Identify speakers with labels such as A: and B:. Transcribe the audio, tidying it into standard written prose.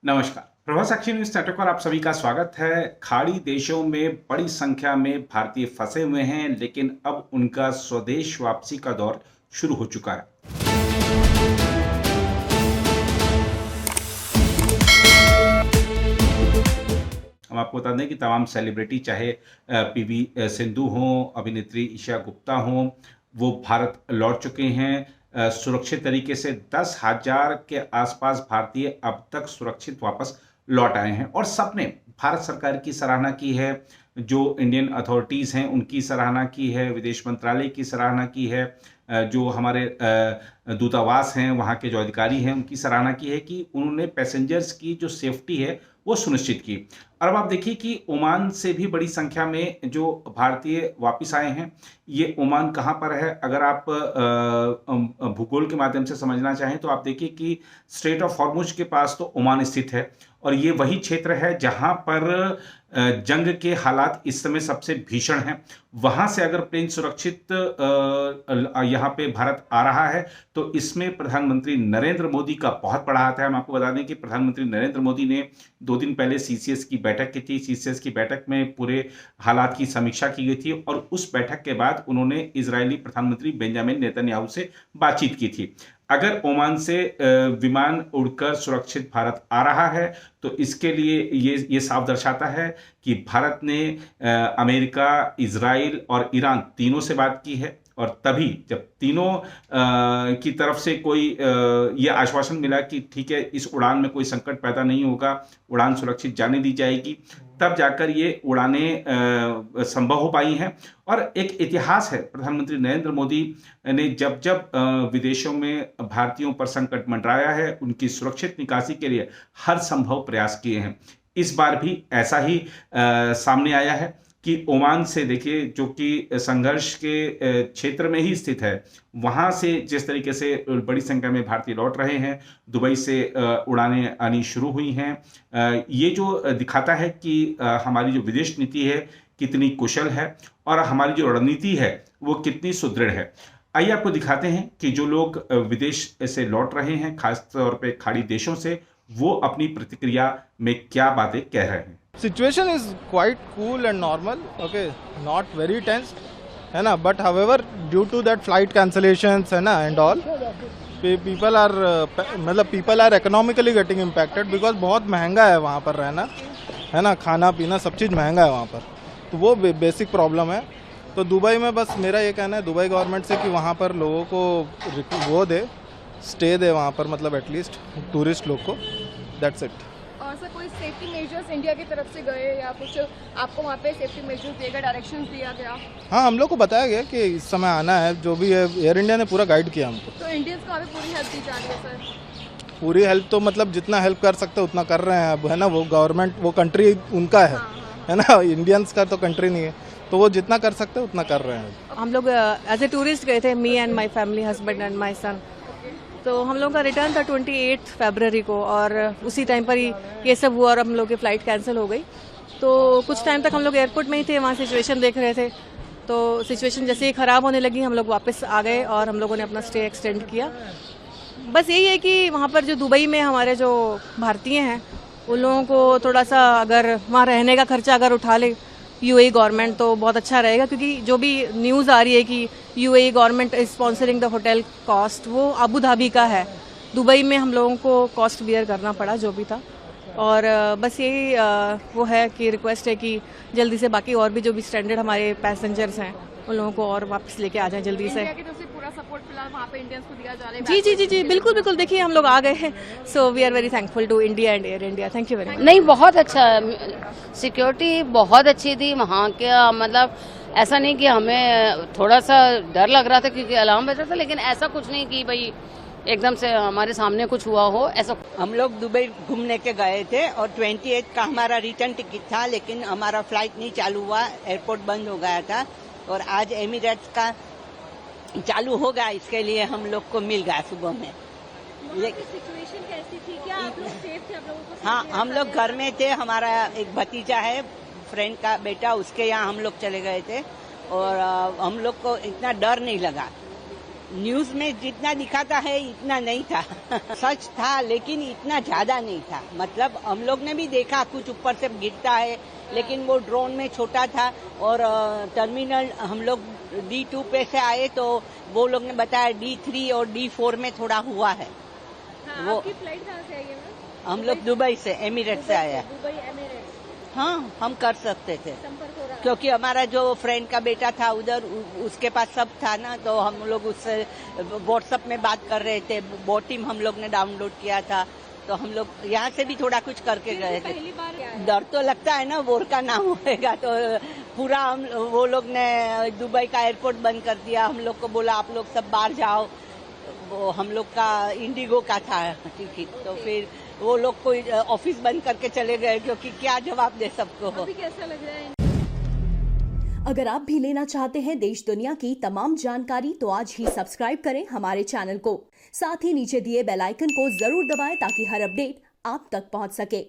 A: नमस्कार। प्रभा साक्षी news network पर आप सभी का स्वागत है। खाड़ी देशों में बड़ी संख्या में भारतीय फंसे हुए हैं, लेकिन अब उनका स्वदेश वापसी का दौर शुरू हो चुका है। हम आपको बता दें कि तमाम सेलिब्रिटी, चाहे पीवी सिंधु हों, अभिनेत्री ईशा गुप्ता हों, वो भारत लौट चुके हैं। सुरक्षित तरीके से 10,000 के आसपास भारतीय अब तक सुरक्षित वापस लौट आए हैं और सबने भारत सरकार की सराहना की है, जो इंडियन अथॉरिटीज़ हैं उनकी सराहना की है, विदेश मंत्रालय की सराहना की है, जो हमारे दूतावास हैं, वहाँ के जो अधिकारी हैं, उनकी सराहना की है कि उन्होंने पैसेंजर्स की जो सेफ्टी है वो सुनिश्चित की। और अब आप देखिए कि ओमान से भी बड़ी संख्या में जो भारतीय वापस आए हैं। ये ओमान कहाँ पर है, अगर आप भूगोल के माध्यम से समझना चाहें तो आप देखिए कि स्ट्रेट ऑफ हॉर्मुज के पास तो ओमान स्थित है और ये वही क्षेत्र है जहाँ पर जंग के हालात इस समय सबसे भीषण हैं। वहाँ से अगर प्लेन सुरक्षित यहाँ पे भारत आ रहा है तो इसमें प्रधानमंत्री नरेंद्र मोदी का बहुत बड़ा हाथ है। हम आपको बता दें कि प्रधानमंत्री नरेंद्र मोदी ने 2 दिन पहले सीसीएस की बैठक की थी। सीसीएस की बैठक में पूरे हालात की समीक्षा की गई थी और उस बैठक के बाद उन्होंने इजरायली प्रधानमंत्री बेंजामिन नेतन्याहू से बातचीत की थी। अगर ओमान से विमान उड़कर सुरक्षित भारत आ रहा है तो इसके लिए ये साफ दर्शाता है कि भारत ने अमेरिका, इजराइल और ईरान तीनों से बात की है और तभी जब तीनों की तरफ से कोई ये आश्वासन मिला कि ठीक है, इस उड़ान में कोई संकट पैदा नहीं होगा, उड़ान सुरक्षित जाने दी जाएगी, तब जाकर ये उड़ानें संभव हो पाई हैं। और एक इतिहास है, प्रधानमंत्री नरेंद्र मोदी ने जब जब विदेशों में भारतीयों पर संकट मंडराया है, उनकी सुरक्षित निकासी के लिए हर संभव प्रयास किए हैं। इस बार भी ऐसा ही सामने आया है कि ओमान से देखिए, जो कि संघर्ष के क्षेत्र में ही स्थित है, वहाँ से जिस तरीके से बड़ी संख्या में भारतीय लौट रहे हैं, दुबई से उड़ानें आनी शुरू हुई हैं। ये जो दिखाता है कि हमारी जो विदेश नीति है कितनी कुशल है और हमारी जो रणनीति है वो कितनी सुदृढ़ है। आइए आपको दिखाते हैं कि जो लोग विदेश से लौट रहे हैं, खासतौर पे खाड़ी देशों से, वो अपनी प्रतिक्रिया में क्या बातें कह रहे हैं।
B: Situation is quite cool and normal, okay, not very tense, है ना, but however due to that flight cancellations है ना and all, people are economically getting impacted because बहुत महंगा है वहाँ पर रहना, है ना, खाना पीना सब चीज़ महंगा है वहाँ पर, तो वो बेसिक प्रॉब्लम है। तो दुबई में बस मेरा ये कहना है दुबई गवर्नमेंट से कि वहाँ पर लोगों को वो दे, स्टे दे वहाँ पर, मतलब एटलीस्ट टूरिस्ट लोग को, दैट्स इट।
C: और सर कोई सेफ्टी मेजर्स इंडिया की तरफ से गए या कुछ आपको वहाँ पे सेफ्टी मेजर्स दिए गए, डायरेक्शंस दिया गया?
B: हाँ, हम लोग को बताया गया कि इस समय आना है, जो भी है एयर इंडिया ने पूरा गाइड किया हमको।
C: तो इंडियंस को अभी पूरी हेल्प दी जा रही है सर?
B: पूरी हेल्प तो मतलब जितना हेल्प कर सकते उतना कर रहे हैं अब, है ना, वो गवर्नमेंट, वो कंट्री उनका है ना, इंडियंस का तो कंट्री नहीं है, तो वो जितना कर सकते उतना कर रहे हैं।
D: हम लोग एज ए टूरिस्ट गए थे, me and my family, husband and my son. तो हम लोग का रिटर्न था 28 फरवरी को और उसी टाइम पर ही ये सब हुआ और हम लोग की फ़्लाइट कैंसिल हो गई। तो कुछ टाइम तक हम लोग एयरपोर्ट में ही थे, वहाँ सिचुएशन देख रहे थे। तो सिचुएशन जैसे ही ख़राब होने लगी हम लोग वापस आ गए और हम लोगों ने अपना स्टे एक्सटेंड किया। बस यही है कि वहाँ पर जो दुबई में हमारे जो भारतीय हैं उन लोगों को थोड़ा सा अगर वहाँ रहने का खर्चा अगर उठा ले यूएई गवर्नमेंट तो बहुत अच्छा रहेगा, क्योंकि जो भी न्यूज़ आ रही है कि UAE government is sponsoring the hotel cost, वो अबू धाबी का है। दुबई में हम लोगों को कॉस्ट बियर करना पड़ा जो भी था। और बस यही वो है कि रिक्वेस्ट है कि जल्दी से बाकी और भी जो भी स्टैंडर्ड हमारे पैसेंजर्स हैं उन लोगों को और वापस लेके आ जाए जल्दी से।
C: इंडिया की तरफ से पूरा सपोर्ट फिलहाल वहाँ पे इंडियंस को दिया जा रहा है?
D: जी जी जी जी बिल्कुल बिल्कुल, देखिए हम लोग आ गए हैं, so we are very thankful to India and Air India. Thank you very much.
E: नहीं, बहुत अच्छा, सिक्योरिटी बहुत अच्छी थी वहाँ के, मतलब ऐसा नहीं कि हमें थोड़ा सा डर लग रहा था क्योंकि अलार्म बज रहा था, लेकिन ऐसा कुछ नहीं कि भाई एकदम से हमारे सामने कुछ हुआ हो, ऐसा।
F: हम लोग दुबई घूमने के गए थे और 28 का हमारा रिटर्न टिकट था, लेकिन हमारा फ्लाइट नहीं चालू हुआ, एयरपोर्ट बंद हो गया था और आज एमिरेट्स का चालू हो गया, इसके लिए हम लोग को मिल गया सुबह में।
C: सिचुएशन कैसी थी? क्या आप लोग सेफ थे? आप लोगों को?
F: हाँ, हम लोग घर में थे, हमारा एक भतीजा है, फ्रेंड का बेटा, उसके यहाँ हम लोग चले गए थे और हम लोग को इतना डर नहीं लगा। न्यूज में जितना दिखाता है इतना नहीं था सच था लेकिन इतना ज्यादा नहीं था। मतलब हम लोग ने भी देखा कुछ ऊपर से गिरता है, लेकिन वो ड्रोन में छोटा था। और टर्मिनल हम लोग D2 पे से आए तो वो लोग ने बताया D3 और D4 में थोड़ा हुआ है।
C: हाँ,
F: वो
C: आपकी फ्लाइट कहाँ से आई है मैम?
F: हम लोग दुबई से, एमिरेट से आया।
C: दुबई एमिरेट्स
F: हाँ, हम कर सकते थे
C: संपर्क हो रहा है।
F: क्योंकि हमारा जो फ्रेंड का बेटा था उधर, उसके पास सब था ना, तो हम लोग उससे व्हाट्सएप में बात कर रहे थे। बोट टीम हम लोग ने डाउनलोड किया था, तो हम लोग यहाँ से भी थोड़ा कुछ करके गए थे।
C: पहली बार क्या है?
F: डर तो लगता है ना, वोर का नाम होएगा तो पूरा हम वो लोग ने दुबई का एयरपोर्ट बंद कर दिया। हम लोग को बोला आप लोग सब बाहर जाओ। वो हम लोग का इंडिगो का था टिकट, तो फिर वो लोग कोई ऑफिस बंद करके चले गए, क्योंकि क्या जवाब दे सबको।
C: अभी कैसा लग रहा है?
G: अगर आप भी लेना चाहते हैं देश दुनिया की तमाम जानकारी तो आज ही सब्सक्राइब करें हमारे चैनल को। साथ ही नीचे दिए बेल आइकन को जरूर दबाएं ताकि हर अपडेट आप तक पहुंच सके।